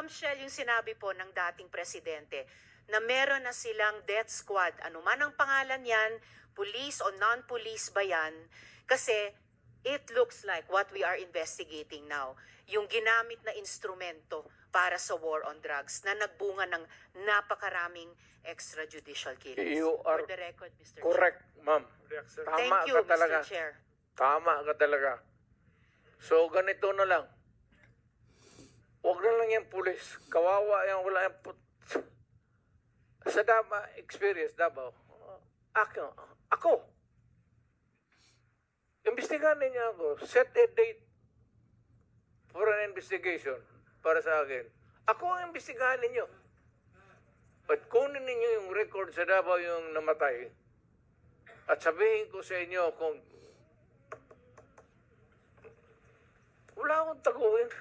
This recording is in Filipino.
bombshell yung sinabi po ng dating presidente na meron na silang death squad. Ano man ang pangalan yan, police o non-police ba yan? Kasi it looks like what we are investigating now, yung ginamit na instrumento para sa war on drugs na nagbunga ng napakaraming extrajudicial killings. You are For the record, Mr. correct, ma'am. Chair. Tama Thank you, ka talaga. Mr. Chair. Tama ka talaga. So, ganito na lang. Huwag na lang yung pulis. Kawawa yan, wala yung sa Davao experience, Davao. Ako. Imbestigahan ninyo ako. Set a date for an investigation para sa akin. Ako ang imbestigahan ninyo. At kunin ninyo yung record sa Davao yung namatay. At sabihin ko sa inyo kung wala akong taguin.